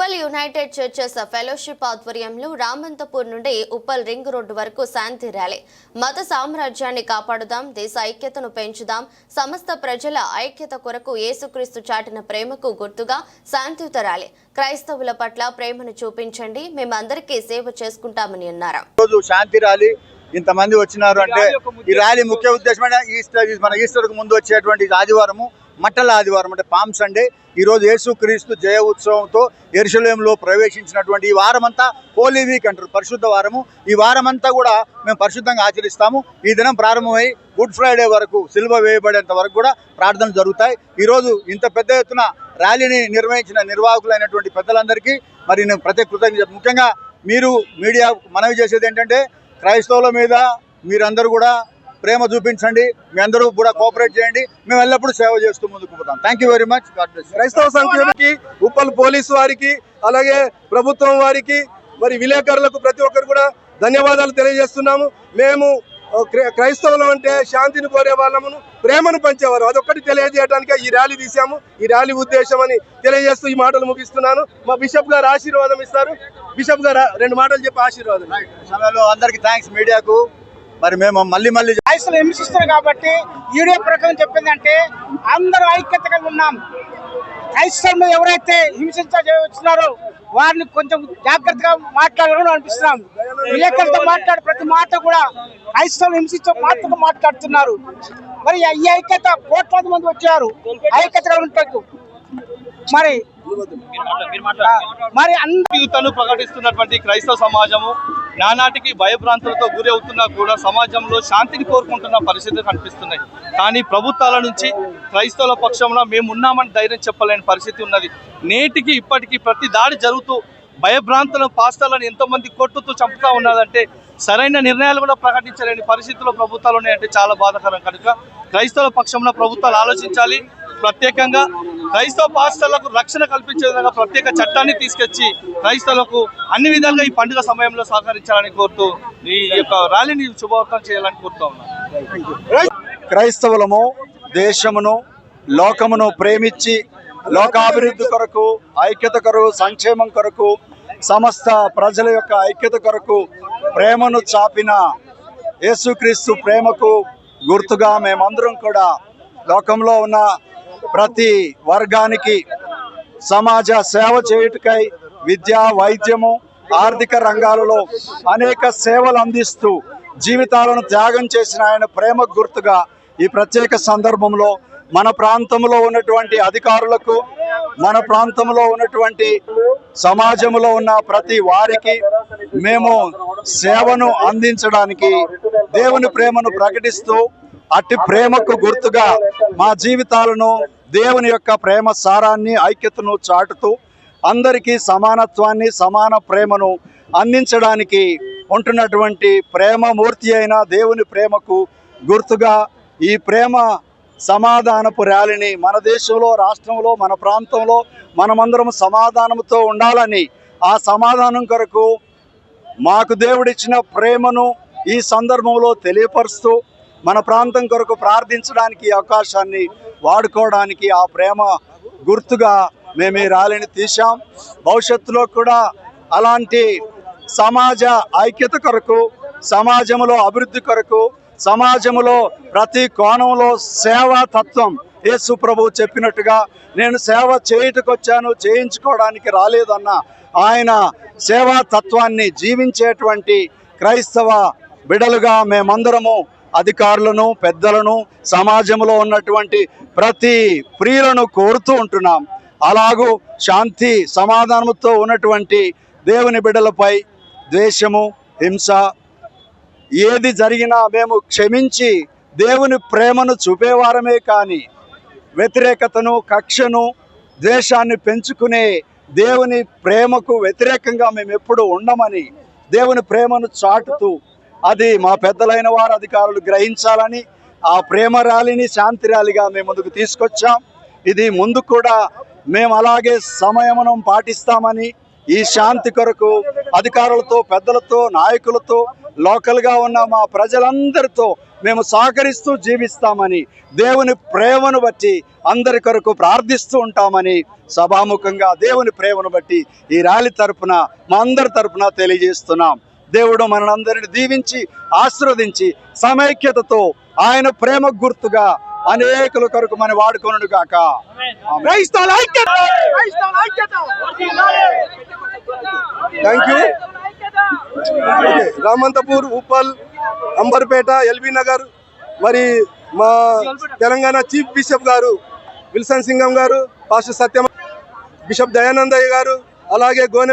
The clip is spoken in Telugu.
ఉప్పల్ యునైటెడ్ చర్చెస్ ఫెలోషిప్ ఆధ్వర్యంలో రామంతపూర్ నుండి ఉప్పల్ రింగ్ రోడ్డు వరకు శాంతి ర్యాలీ. మత సామ్రాజ్యాన్ని కాపాడుదాం, దేశ ఐక్యతను పెంచుదాం, సమస్త ప్రజల ఐక్యత కొరకు యేసుక్రీస్తు చాటిన ప్రేమకు గుర్తుగా శాంతియుత ర్యాలీ. క్రైస్తవుల పట్ల ప్రేమను చూపించండి, మేమందరికీ సేవ చేసుకుంటామని అన్నారు. శాంతి ర్యాలీ ఇంతమంది వచ్చినారు అంటే ఈ ర్యాలీ ముఖ్య ఉద్దేశం మన ఈస్టర్ కు ముందు వచ్చేటువంటి ఆదివారము మట్టల ఆదివారం అంటే పామ్ సండే. ఈరోజు యేసుక్రీస్తు జయ ఉత్సవంతో యెరూషలేములో ప్రవేశించినటువంటి ఈ వారమంతా హోలీ వీక్ అంటారు, పరిశుద్ధ వారము. ఈ వారమంతా కూడా మేము పరిశుద్ధంగా ఆచరిస్తాము. ఈ దినం ప్రారంభమై గుడ్ ఫ్రైడే వరకు సిలువ వేయబడేంత వరకు కూడా ప్రార్థనలు జరుగుతాయి. ఈరోజు ఇంత పెద్ద ఎత్తున ర్యాలీని నిర్వహించిన నిర్వాహకులైనటువంటి పెద్దలందరికీ మరి నేను ప్రత్యేక కృతజ్ఞత. ముఖ్యంగా మీరు మీడియా మనవి చేసేది ఏంటంటే క్రైస్తవుల మీద మీరందరూ కూడా ప్రేమ చూపించండి, మీ అందరూ కూడా కోఆపరేట్ చేయండి. మేము ఎల్లప్పుడూ సేవ చేస్తూ ముందుకు పోతాం. Thank you very much. క్రైస్తవ సంఖ్యకి, ఉప్పల్ పోలీసు వారికి, అలాగే ప్రభుత్వం వారికి, మరి విలేకరులకు ప్రతి ఒక్కరు కూడా ధన్యవాదాలు తెలియజేస్తున్నాము. మేము క్రైస్తవులు అంటే శాంతిని కోరే వాళ్ళము, ప్రేమను పంచేవారు. అదొక్కటి తెలియజేయడానికి ఈ ర్యాలీ తీసాము. ఈ ర్యాలీ ఉద్దేశం అని తెలియజేస్తూ ఈ మాటలు ముగిస్తున్నాను. మా బిషప్ గారు ఆశీర్వాదం ఇస్తారు. బిషప్ గారు 2 మాటలు చెప్పి ఆశీర్వాదం. సమయంలో అందరికీ థ్యాంక్స్. మీడియాకు మరి మేము మళ్ళీ హింసిస్తారు కాబట్టి వీడియో ప్రకారం చెప్పిందంటే అందరూ ఐక్యతగా ఉన్నాం. క్రైస్తవులు ఎవరైతే హింసించారో వారిని కొంచెం జాగ్రత్తగా మాట్లాడాలని అనిపిస్తున్నాం. విలేకరులతో మాట్లాడే ప్రతి మాట కూడా క్రైస్తవులు హింసించే మాటగా మాట్లాడుతున్నారు. మరి ఈ ఐక్యత కోట్లాది మంది వచ్చారు, ఐక్యతగా ఉంటారు. మరి అందరూ ప్రకటిస్తున్నటువంటి క్రైస్తవ సమాజము నానాటికి భయభ్రాంతులతో గురి అవుతున్నా కూడా సమాజంలో శాంతిని కోరుకుంటున్న పరిస్థితులు కనిపిస్తున్నాయి. కానీ ప్రభుత్వాల నుంచి క్రైస్తవుల పక్షంలో మేము ఉన్నామని ధైర్యం చెప్పలేని పరిస్థితి ఉన్నది. నేటికి ఇప్పటికీ ప్రతి దాడి జరుగుతూ భయభ్రాంతులను పాస్టర్లను ఎంతోమంది కొట్టుతూ చంపుతూ ఉన్నదంటే సరైన నిర్ణయాలు కూడా ప్రకటించలేని పరిస్థితుల్లో ప్రభుత్వాలు ఉన్నాయంటే చాలా బాధాకరం. కనుక క్రైస్తవుల పక్షంలో ప్రభుత్వాలు ఆలోచించాలి. ప్రత్యేకంగా క్రైస్తవ పాస్టర్లకు రక్షణ కల్పించే విధంగా ప్రత్యేక చట్టాన్ని తీసుకొచ్చి క్రైస్తవులకు అన్ని విధాలుగా ఈ పండుగ సమయంలో సహకరించాలని కోరుతూ ఈ యొక్క ర్యాలీని శుభవంతం చేయాలని కోరుతూ ఉన్నాను. క్రైస్తవులము దేశమును లోకమును ప్రేమించి లోకాభివృద్ధి కొరకు, ఐక్యత కొరకు, సంక్షేమం కొరకు, సమస్త ప్రజల యొక్క ఐక్యత కొరకు ప్రేమను చాపిన యేసుక్రీస్తు ప్రేమకు గుర్తుగా మేమందరం కూడా లోకంలో ఉన్న ప్రతి వర్గానికి సమాజ సేవ చేయుటకై విద్య, వైద్యము, ఆర్థిక రంగాలలో అనేక సేవలు అందిస్తూ జీవితాలను త్యాగం చేసిన ఆయన ప్రేమకు గుర్తుగా ఈ ప్రత్యేక సందర్భంలో మన ప్రాంతంలో ఉన్నటువంటి అధికారులకు, మన ప్రాంతంలో ఉన్నటువంటి సమాజంలో ఉన్న ప్రతి వారికి మేము సేవను అందించడానికి దేవుని ప్రేమను ప్రకటిస్తూ అట్టి ప్రేమకు గుర్తుగా మా జీవితాలను దేవుని యొక్క ప్రేమ సారాన్ని, ఐక్యతను చాటుతూ అందరికీ సమానత్వాన్ని, సమాన ప్రేమను అందించడానికి ఉంటున్నటువంటి ప్రేమమూర్తి అయిన దేవుని ప్రేమకు గుర్తుగా ఈ ప్రేమ సమాధానపు ర్యాలీని మన దేశంలో, రాష్ట్రంలో, మన ప్రాంతంలో మనమందరం సమాధానంతో ఉండాలని, ఆ సమాధానం కొరకు మాకు దేవుడిచ్చిన ప్రేమను ఈ సందర్భంలో తెలియపరుస్తూ మన ప్రాంతం కొరకు ప్రార్థించడానికి అవకాశాన్ని వాడుకోవడానికి ఆ ప్రేమ గుర్తుగా మేము ఈ ర్యాలీని తీసాం. భవిష్యత్తులో కూడా అలాంటి సమాజ ఐక్యత కొరకు, సమాజంలో అభివృద్ధి కొరకు, సమాజంలో ప్రతి కోణంలో సేవా తత్వం యేసు ప్రభు చెప్పినట్టుగా నేను సేవ చేయుటకు వచ్చాను, చేయించుకోవడానికి రాలేదన్న ఆయన సేవా తత్వాన్ని జీవించేటువంటి క్రైస్తవ బిడలుగా మేమందరము అధికారులను, పెద్దలను, సమాజంలో ఉన్నటువంటి ప్రతి ప్రియులను కోరుతూ ఉంటున్నాం. అలాగూ శాంతి సమాధానంతో ఉన్నటువంటి దేవుని బిడ్డలపై ద్వేషము, హింస ఏది జరిగినా మేము క్షమించి దేవుని ప్రేమను చూపేవారమే కానీ వ్యతిరేకతను, కక్షను, ద్వేషాన్ని పెంచుకునే దేవుని ప్రేమకు వ్యతిరేకంగా మేము ఎప్పుడు ఉండమని దేవుని ప్రేమను చాటుతూ అది మా పెద్దలైన వారు, అధికారులు గ్రహించాలని ఆ ప్రేమ ర్యాలీని శాంతి ర్యాలీగా మేము ముందుకు తీసుకొచ్చాం. ఇది ముందు కూడా మేము అలాగే సంయమనం పాటిస్తామని ఈ శాంతి కొరకు అధికారులతో, పెద్దలతో, నాయకులతో, లోకల్గా ఉన్న మా ప్రజలందరితో మేము సహకరిస్తూ జీవిస్తామని, దేవుని ప్రేమను బట్టి అందరి కొరకు ప్రార్థిస్తూ ఉంటామని సభాముఖంగా దేవుని ప్రేమను బట్టి ఈ ర్యాలీ తరపున మా అందరి తరపున తెలియజేస్తున్నాం. దేవుడు మనందరిని దీవించి ఆశీర్వదించి సమైక్యతతో ఆయన ప్రేమ గుర్తుగా అనేకుల కొరకు మనం వాడుకొనుడు గాక. Thank you. Ramanthapur, Uppal, Amberpet, LB Nagar, మరి మా తెలంగాణ చీఫ్ బిషప్ గారు విల్సన్ సింగం గారు, పాస్టర్ సత్యం, బిషప్ దయానందయ్య గారు, అలాగే గోనె